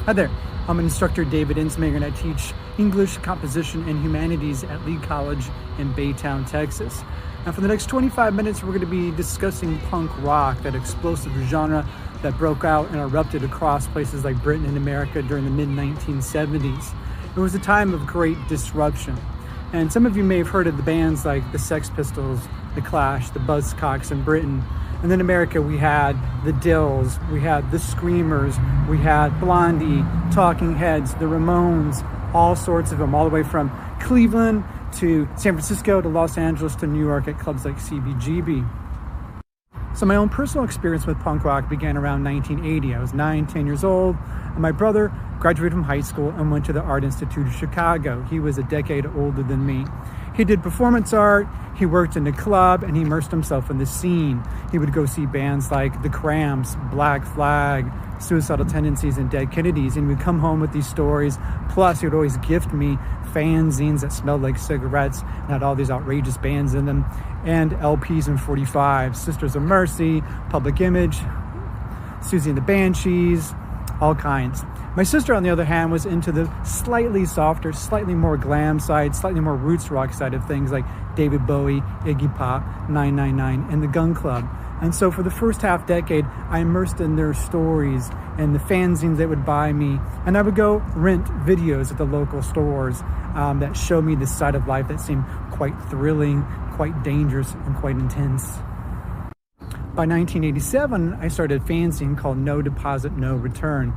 Hi there, I'm instructor David Insminger and I teach English, Composition, and Humanities at Lee College in Baytown, Texas. And for the next 25 minutes, we're going to be discussing punk rock, that explosive genre that broke out and erupted across places like Britain and America during the mid-1970s. It was a time of great disruption. And some of you may have heard of the bands like the Sex Pistols, the Clash, the Buzzcocks in Britain. And then in America, we had the Dills, we had the Screamers, we had Blondie, Talking Heads, the Ramones, all sorts of them, all the way from Cleveland to San Francisco to Los Angeles to New York at clubs like CBGB. So my own personal experience with punk rock began around 1980. I was 10 years old, and my brother graduated from high school and went to the Art Institute of Chicago. He was a decade older than me. He did performance art, he worked in a club, and he immersed himself in the scene. He would go see bands like The Cramps, Black Flag, Suicidal Tendencies, and Dead Kennedys, and we'd come home with these stories. Plus, he would always gift me fanzines that smelled like cigarettes and had all these outrageous bands in them, and LPs and 45s, Sisters of Mercy, Public Image, Susie and the Banshees, all kinds. My sister, on the other hand, was into the slightly softer, slightly more glam side, slightly more roots rock side of things like David Bowie, Iggy Pop, 999, and the Gun Club. And so for the first half decade, I immersed in their stories and the fanzines they would buy me. And I would go rent videos at the local stores that showed me this side of life that seemed quite thrilling, quite dangerous, and quite intense. By 1987, I started a fanzine called No Deposit, No Return.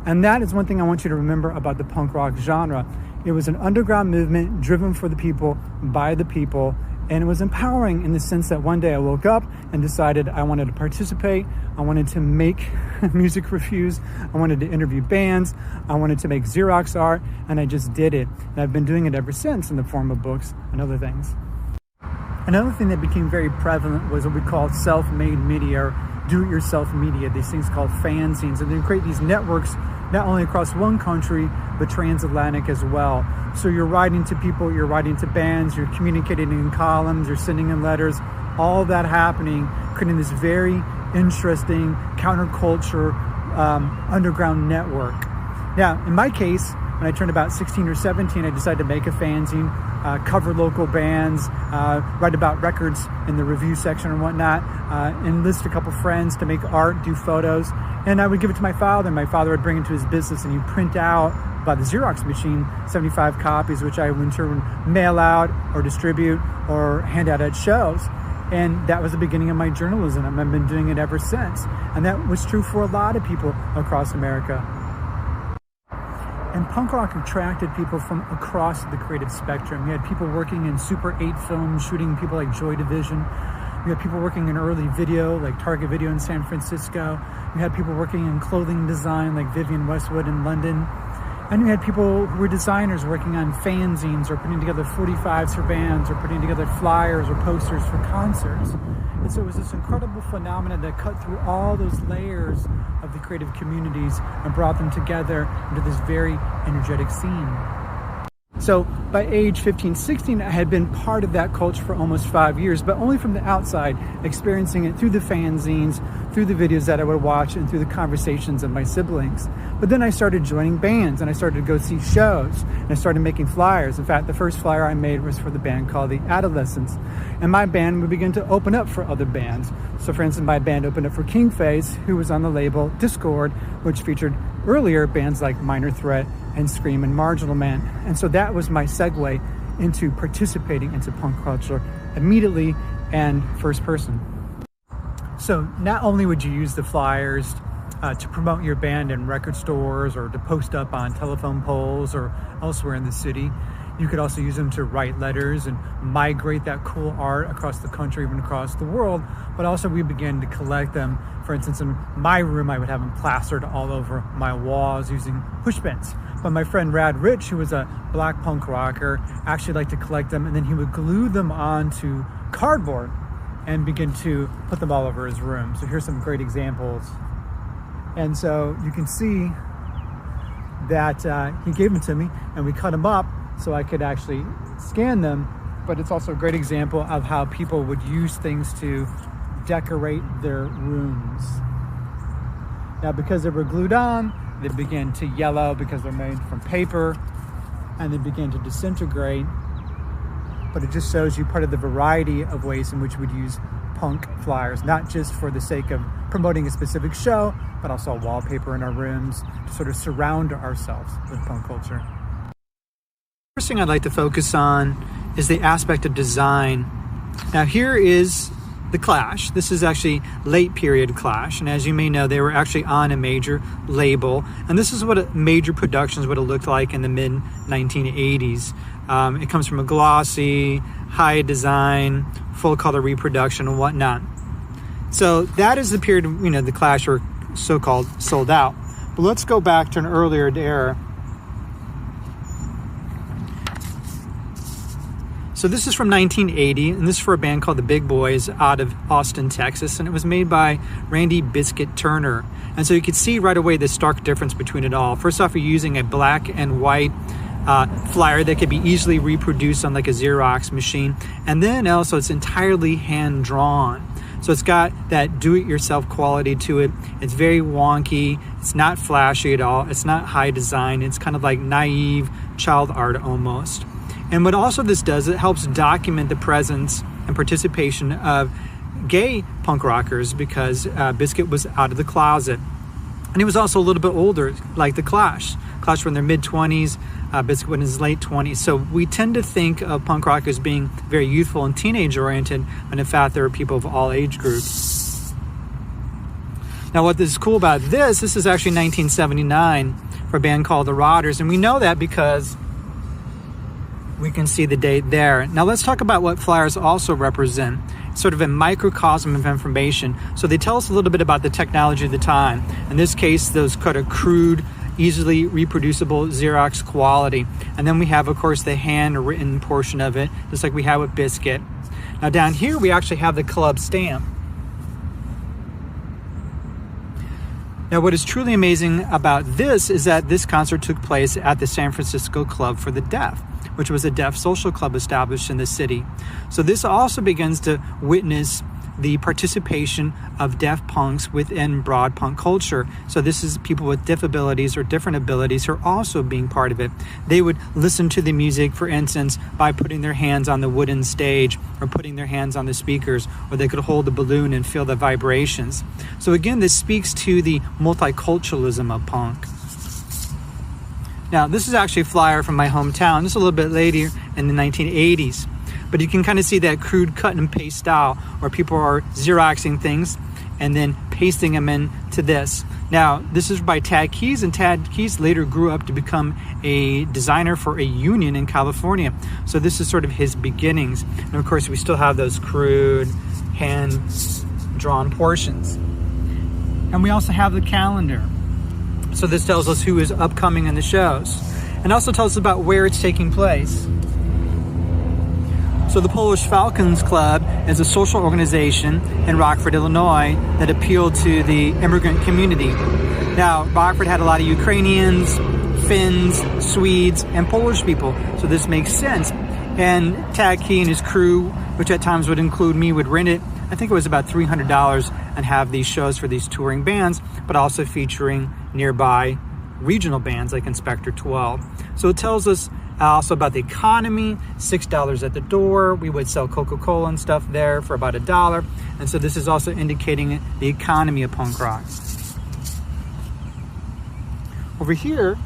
And that is one thing I want you to remember about the punk rock genre. It was an underground movement driven for the people, by the people, and it was empowering in the sense that one day I woke up and decided I wanted to participate, I wanted to make music reviews, I wanted to interview bands, I wanted to make Xerox art, and I just did it. And I've been doing it ever since in the form of books and other things. Another thing that became very prevalent was what we called self-made media, or do-it-yourself media, these things called fanzines. And they create these networks not only across one country, but transatlantic as well. So you're writing to people, you're writing to bands, you're communicating in columns, you're sending in letters, all that happening, creating this very interesting counterculture underground network. Now, in my case, when I turned about 16 or 17, I decided to make a fanzine, cover local bands, write about records in the review section and whatnot, enlist a couple friends to make art, do photos, and I would give it to my father, and my father would bring it to his business, and he'd print out, by the Xerox machine, 75 copies, which I would in turn mail out or distribute or hand out at shows. And that was the beginning of my journalism, and I've been doing it ever since. And that was true for a lot of people across America. And punk rock attracted people from across the creative spectrum. We had people working in Super 8 films, shooting people like Joy Division. We had people working in early video, like Target Video in San Francisco. We had people working in clothing design, like Vivienne Westwood in London. And we had people who were designers working on fanzines or putting together 45s for bands or putting together flyers or posters for concerts. And so it was this incredible phenomenon that cut through all those layers of the creative communities and brought them together into this very energetic scene. So by age 15, 16, I had been part of that culture for almost 5 years, but only from the outside, experiencing it through the fanzines, through the videos that I would watch, and through the conversations of my siblings. But then I started joining bands, and I started to go see shows, and I started making flyers. In fact, the first flyer I made was for the band called The Adolescents. And my band would begin to open up for other bands. So for instance, my band opened up for King Face, who was on the label Discord, which featured earlier bands like Minor Threat and Scream and Marginal Man. And so that was my segue into participating into punk culture immediately and first person. So not only would you use the flyers to promote your band in record stores or to post up on telephone poles or elsewhere in the city, you could also use them to write letters and migrate that cool art across the country, even across the world. But also we began to collect them. For instance, in my room, I would have them plastered all over my walls using push pins. But my friend Rad Rich, who was a black punk rocker, actually liked to collect them, and then he would glue them onto cardboard and begin to put them all over his room. So here's some great examples. And so you can see that he gave them to me, and we cut them up so I could actually scan them. But it's also a great example of how people would use things to decorate their rooms. Now, because they were glued on, They begin to yellow because they're made from paper, and they begin to disintegrate. But it just shows you part of the variety of ways in which we'd use punk flyers, not just for the sake of promoting a specific show, but also wallpaper in our rooms to sort of surround ourselves with punk culture. First thing I'd like to focus on is the aspect of design. Now here is the Clash. This is actually late period Clash, and as you may know, they were actually on a major label, and this is what major productions would have looked like in the mid 1980s. It comes from a glossy, high design, full color reproduction and whatnot. So that is the period, the Clash were so-called sold out. But let's go back to an earlier era. So this is from 1980, and this is for a band called the Big Boys out of Austin, Texas, and it was made by Randy Biscuit Turner. And so you could see right away the stark difference between it all. First off, you're using a black and white flyer that could be easily reproduced on like a Xerox machine, and then also it's entirely hand-drawn. So it's got that do-it-yourself quality to it. It's very wonky. It's not flashy at all. It's not high design. It's kind of like naive child art almost. And what also this does, it helps document the presence and participation of gay punk rockers, because Biscuit was out of the closet. And he was also a little bit older, like the Clash. Clash were in their mid-20s, Biscuit was in his late 20s. So we tend to think of punk rock as being very youthful and teenage-oriented, when in fact there are people of all age groups. Now what is cool about this is actually 1979 for a band called the Rotters, and we know that because we can see the date there. Now let's talk about what flyers also represent. It's sort of a microcosm of information. So they tell us a little bit about the technology of the time. In this case, those kind of crude, easily reproducible Xerox quality. And then we have, of course, the handwritten portion of it, just like we have with Biscuit. Now down here, we actually have the club stamp. Now, what is truly amazing about this is that this concert took place at the San Francisco Club for the Deaf, which was a deaf social club established in the city. So this also begins to witness the participation of deaf punks within broad punk culture. So this is people with deaf abilities or different abilities who are also being part of it. They would listen to the music, for instance, by putting their hands on the wooden stage or putting their hands on the speakers, or they could hold the balloon and feel the vibrations. So again, this speaks to the multiculturalism of punk. Now, this is actually a flyer from my hometown. This is a little bit later in the 1980s. But you can kind of see that crude cut and paste style where people are Xeroxing things and then pasting them into this. Now, this is by Tad Keys, and Tad Keys later grew up to become a designer for a union in California. So this is sort of his beginnings. And of course, we still have those crude, hand-drawn portions. And we also have the calendar. So this tells us who is upcoming in the shows. And also tells us about where it's taking place. So the Polish Falcons Club is a social organization in Rockford, Illinois that appealed to the immigrant community. Now, Rockford had a lot of Ukrainians, Finns, Swedes, and Polish people, so this makes sense. And Tad Key and his crew, which at times would include me, would rent it. I think it was about $300 and have these shows for these touring bands, but also featuring nearby regional bands like Inspector 12. So it tells us also about the economy, $6 at the door. We would sell Coca-Cola and stuff there for about $1. And so this is also indicating the economy of punk rock. Over here,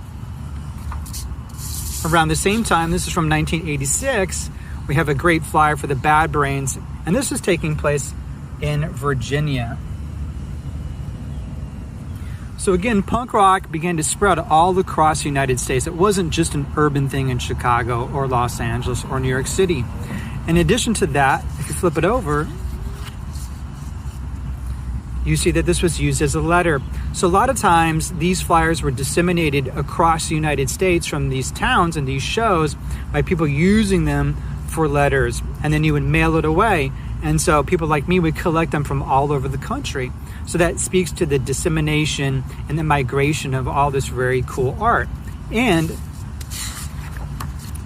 around the same time, this is from 1986, we have a great flyer for the Bad Brains, and this is taking place in Virginia. So again, punk rock began to spread all across the United States. It wasn't just an urban thing in Chicago or Los Angeles or New York City. In addition to that, if you flip it over, you see that this was used as a letter. So a lot of times these flyers were disseminated across the United States from these towns and these shows by people using them for letters, and then you would mail it away. And so people like me would collect them from all over the country. So that speaks to the dissemination and the migration of all this very cool art. And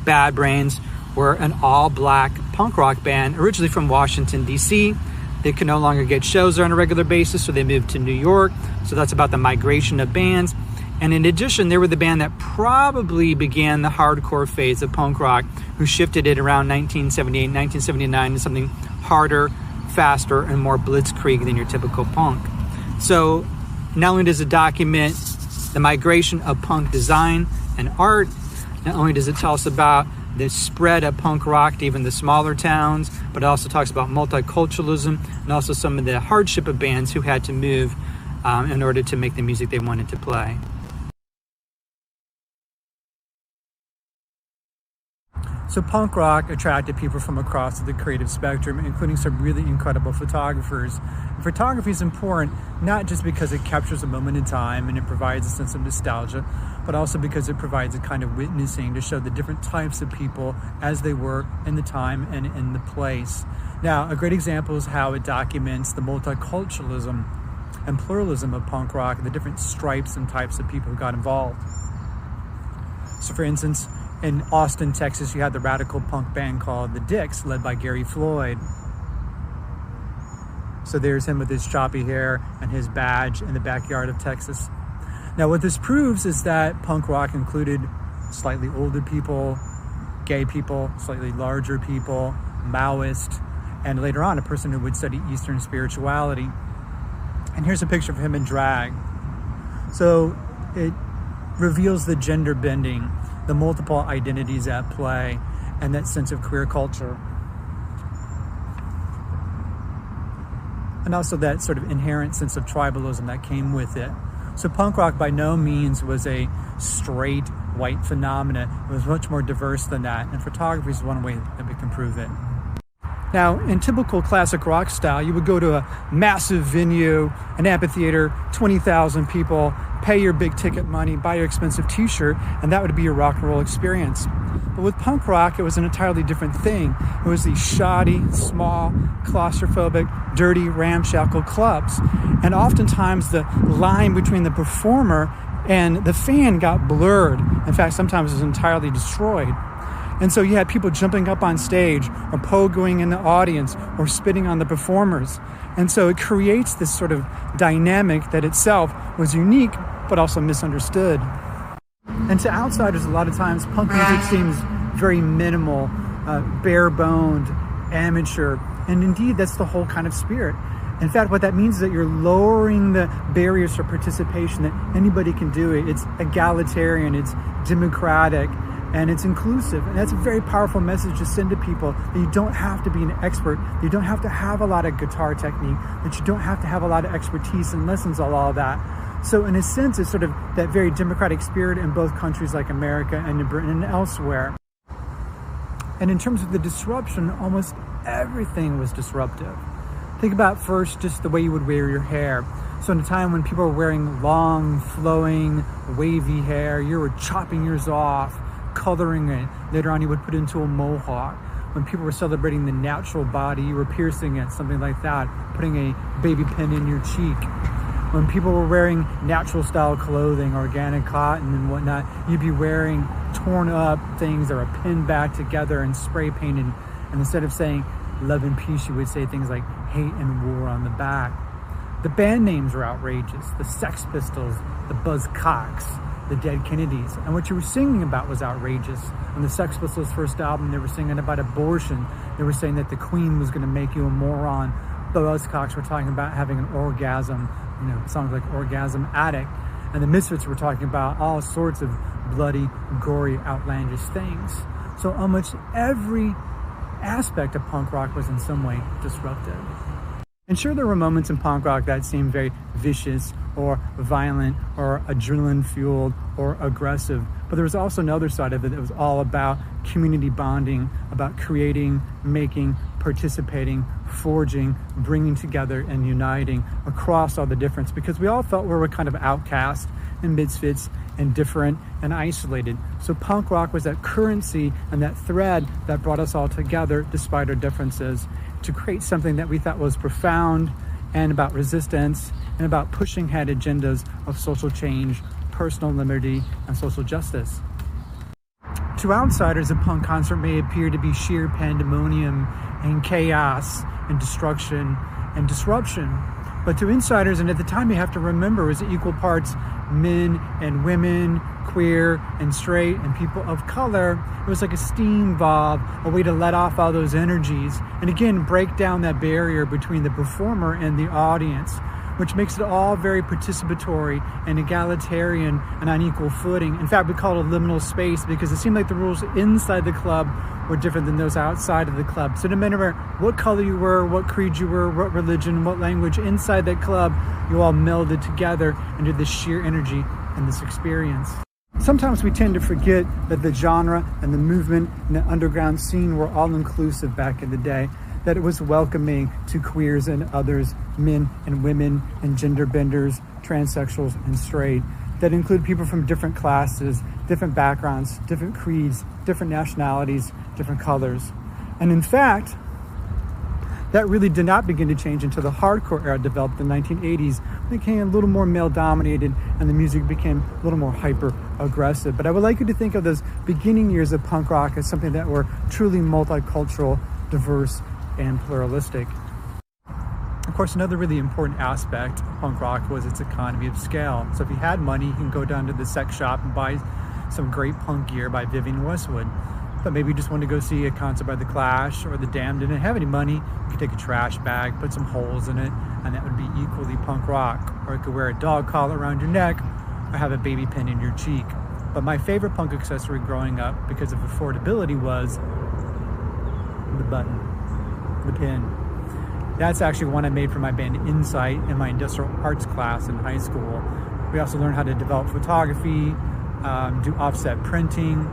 Bad Brains were an all-black punk rock band, originally from Washington, D.C. They could no longer get shows there on a regular basis, so they moved to New York. So that's about the migration of bands. And in addition, they were the band that probably began the hardcore phase of punk rock, who shifted it around 1978, 1979 to something harder, faster, and more blitzkrieg than your typical punk. So not only does it document the migration of punk design and art, not only does it tell us about the spread of punk rock to even the smaller towns, but it also talks about multiculturalism and also some of the hardship of bands who had to move in order to make the music they wanted to play. So punk rock attracted people from across the creative spectrum, including some really incredible photographers. Photography is important, not just because it captures a moment in time and it provides a sense of nostalgia, but also because it provides a kind of witnessing to show the different types of people as they were in the time and in the place. Now, a great example is how it documents the multiculturalism and pluralism of punk rock and the different stripes and types of people who got involved. So for instance, in Austin, Texas, you had the radical punk band called The Dicks, led by Gary Floyd. So there's him with his choppy hair and his badge in the backyard of Texas. Now, what this proves is that punk rock included slightly older people, gay people, slightly larger people, Maoist, and later on, a person who would study Eastern spirituality. And here's a picture of him in drag. So it reveals the gender bending, the multiple identities at play, and that sense of queer culture. And also that sort of inherent sense of tribalism that came with it. So punk rock by no means was a straight white phenomenon. It was much more diverse than that, and photography is one way that we can prove it. Now, in typical classic rock style, you would go to a massive venue, an amphitheater, 20,000 people, pay your big ticket money, buy your expensive t-shirt, and that would be your rock and roll experience. But with punk rock, it was an entirely different thing. It was these shoddy, small, claustrophobic, dirty, ramshackle clubs. And oftentimes the line between the performer and the fan got blurred. In fact, sometimes it was entirely destroyed. And so you had people jumping up on stage or pogoing in the audience or spitting on the performers. And so it creates this sort of dynamic that itself was unique, but also misunderstood. And to outsiders, a lot of times, punk music seems very minimal, bare-boned, amateur. And indeed, that's the whole kind of spirit. In fact, what that means is that you're lowering the barriers for participation, that anybody can do it. It's egalitarian, it's democratic, and it's inclusive. And that's a very powerful message to send to people, that you don't have to be an expert, that you don't have to have a lot of guitar technique, that you don't have to have a lot of expertise and lessons on all of that. So in a sense, it's sort of that very democratic spirit in both countries like America and in Britain and elsewhere. And in terms of the disruption, almost everything was disruptive. Think about first just the way you would wear your hair. So in a time when people were wearing long, flowing, wavy hair, you were chopping yours off, coloring it. Later on, you would put it into a mohawk. When people were celebrating the natural body, you were piercing it, something like that, putting a baby pin in your cheek. When people were wearing natural style clothing, organic cotton and whatnot, you'd be wearing torn up things that are pinned back together and spray painted. And instead of saying love and peace, you would say things like hate and war on the back. The band names were outrageous. The Sex Pistols, the Buzzcocks, the Dead Kennedys. And what you were singing about was outrageous. On the Sex Pistols' first album, they were singing about abortion. They were saying that the Queen was going to make you a moron. The Buzzcocks were talking about having an orgasm, songs like Orgasm Addict. And the Misfits were talking about all sorts of bloody, gory, outlandish things. So almost every aspect of punk rock was in some way disruptive. And sure, there were moments in punk rock that seemed very vicious or violent or adrenaline-fueled or aggressive. But there was also another side of it that was all about community bonding, about creating, making, participating, forging, bringing together and uniting across all the difference, because we all felt we were kind of outcast and misfits and different and isolated. So punk rock was that currency and that thread that brought us all together despite our differences, to create something that we thought was profound and about resistance and about pushing ahead agendas of social change, personal liberty, and social justice. To outsiders, a punk concert may appear to be sheer pandemonium and chaos and destruction and disruption. But to insiders, and at the time you have to remember, it was equal parts men and women, queer and straight, and people of color. It was like a steam valve, a way to let off all those energies, and again, break down that barrier between the performer and the audience, which makes it all very participatory and egalitarian and on equal footing. In fact, we call it a liminal space because it seemed like the rules inside the club were different than those outside of the club. So no matter what color you were, what creed you were, what religion, what language, inside that club, you all melded together into this sheer energy and this experience. Sometimes we tend to forget that the genre and the movement and the underground scene were all inclusive back in the day, that it was welcoming to queers and others, men and women and gender benders, transsexuals and straight, that include people from different classes, different backgrounds, different creeds, different nationalities, different colors. And in fact, that really did not begin to change until the hardcore era developed in the 1980s. It became a little more male dominated and the music became a little more hyper aggressive. But I would like you to think of those beginning years of punk rock as something that were truly multicultural, diverse, and pluralistic. Of course, another really important aspect of punk rock was its economy of scale. So if you had money, you can go down to the sex shop and buy some great punk gear by Vivienne Westwood. But maybe you just want to go see a concert by The Clash or The Damned and didn't have any money, you could take a trash bag, put some holes in it, and that would be equally punk rock. Or you could wear a dog collar around your neck or have a baby pin in your cheek. But my favorite punk accessory growing up, because of affordability, was the button, the pin. That's actually one I made for my band Insight in my industrial arts class in high school. We also learned how to develop photography, do offset printing,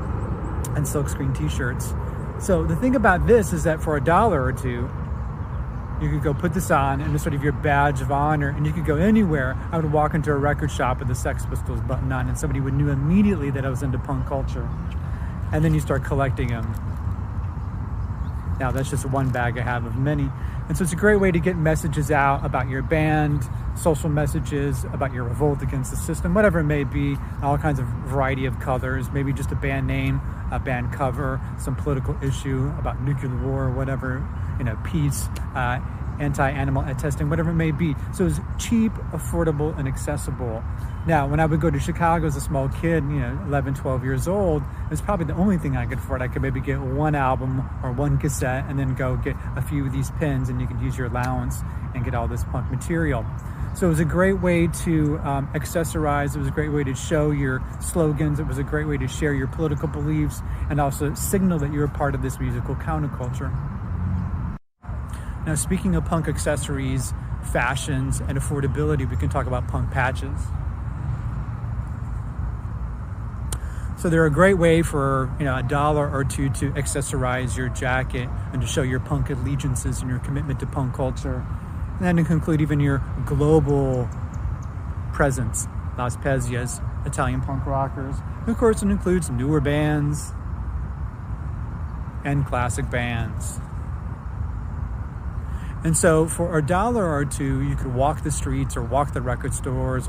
and silkscreen t-shirts. So the thing about this is that for $1 or $2, you could go put this on and it's sort of your badge of honor, and you could go anywhere. I would walk into a record shop with the Sex Pistols button on and somebody would know immediately that I was into punk culture. And then you start collecting them. Now that's just one bag I have of many. And so it's a great way to get messages out about your band, social messages about your revolt against the system, whatever it may be, all kinds of variety of colors, maybe just a band name, a band cover, some political issue about nuclear war, whatever, peace, anti-animal testing, whatever it may be. So it's cheap, affordable, and accessible. Now, when I would go to Chicago as a small kid, 11, 12 years old, it's probably the only thing I could afford. I could maybe get one album or one cassette and then go get a few of these pins, and you could use your allowance and get all this punk material. So it was a great way to accessorize. It was a great way to show your slogans. It was a great way to share your political beliefs and also signal that you're a part of this musical counterculture. Now, speaking of punk accessories, fashions, and affordability, we can talk about punk patches. So they're a great way for $1 or $2 to accessorize your jacket and to show your punk allegiances and your commitment to punk culture. And then to conclude even your global presence, Las Pezias, Italian punk rockers. And of course, it includes newer bands and classic bands. And so for $1 or $2, you could walk the streets or walk the record stores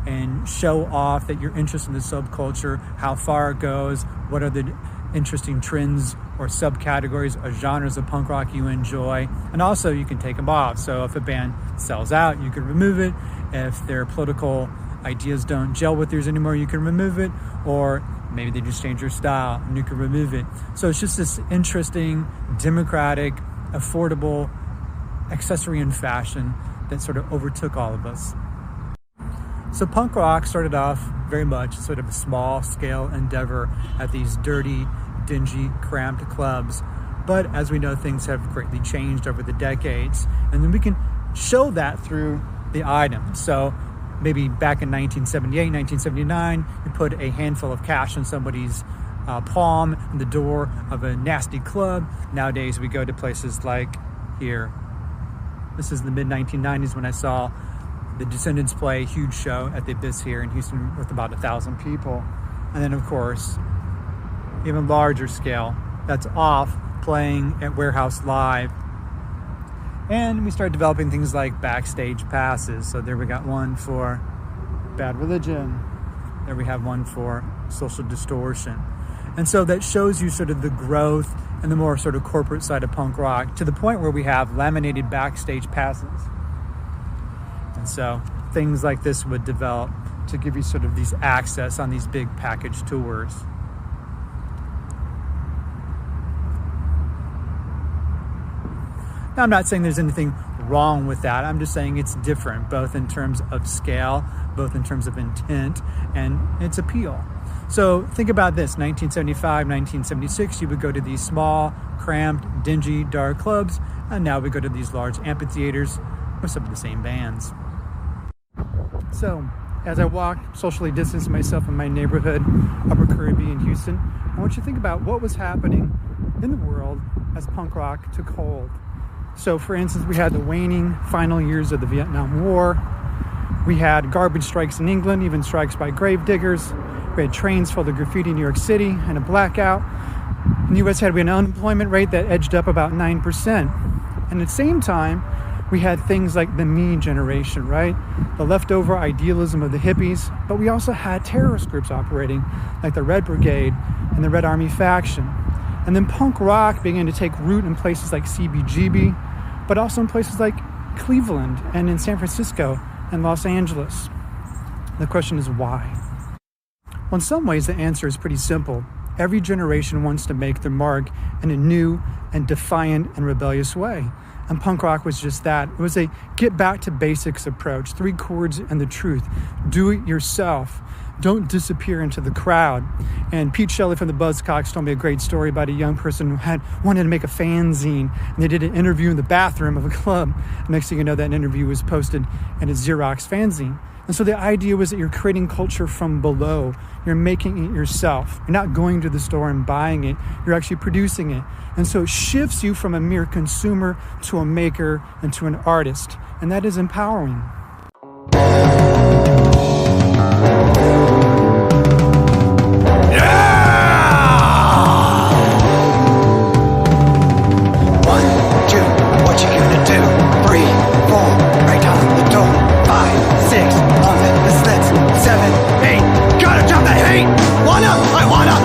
and show off that you're interested in the subculture, how far it goes, what are the interesting trends or subcategories or genres of punk rock you enjoy. And also you can take them off. So if a band sells out, you can remove it. If their political ideas don't gel with yours anymore, you can remove it. Or maybe they just change your style and you can remove it. So it's just this interesting, democratic, affordable accessory and fashion that sort of overtook all of us. So punk rock started off very much sort of a small scale endeavor at these dirty, dingy, cramped clubs. But as we know, things have greatly changed over the decades. And then we can show that through the items. So maybe back in 1978, 1979, you put a handful of cash in somebody's palm in the door of a nasty club. Nowadays, we go to places like here. This is the mid-1990s when I saw the Descendants play a huge show at the Abyss here in Houston with about 1,000 people. And then, of course, even larger scale, that's Off playing at Warehouse Live. And we started developing things like backstage passes. So there we got one for Bad Religion. There we have one for Social Distortion. And so that shows you sort of the growth and the more sort of corporate side of punk rock, to the point where we have laminated backstage passes. And so things like this would develop to give you sort of these access on these big package tours. Now, I'm not saying there's anything wrong with that. I'm just saying it's different, both in terms of scale, both in terms of intent and its appeal. So think about this, 1975, 1976, you would go to these small, cramped, dingy, dark clubs, and now we go to these large amphitheaters with some of the same bands. So as I walk, socially distance myself in my neighborhood, Upper Kirby in Houston, I want you to think about what was happening in the world as punk rock took hold. So for instance, we had the waning final years of the Vietnam War. We had garbage strikes in England, even strikes by gravediggers. We had trains full of graffiti in New York City and a blackout. In the US we had an unemployment rate that edged up about 9%. And at the same time, we had things like the me generation, right? The leftover idealism of the hippies, but we also had terrorist groups operating, like the Red Brigade and the Red Army faction. And then punk rock began to take root in places like CBGB, but also in places like Cleveland and in San Francisco and Los Angeles. The question is why? Well, in some ways, the answer is pretty simple. Every generation wants to make their mark in a new and defiant and rebellious way. And punk rock was just that. It was a get back to basics approach, 3 chords and the truth. Do it yourself. Don't disappear into the crowd. And Pete Shelley from the Buzzcocks told me a great story about a young person who wanted to make a fanzine, and they did an interview in the bathroom of a club. Next thing you know, that interview was posted in a Xerox fanzine. And so the idea was that you're creating culture from below. You're making it yourself. You're not going to the store and buying it. You're actually producing it. And so it shifts you from a mere consumer to a maker and to an artist. And that is empowering. I wanna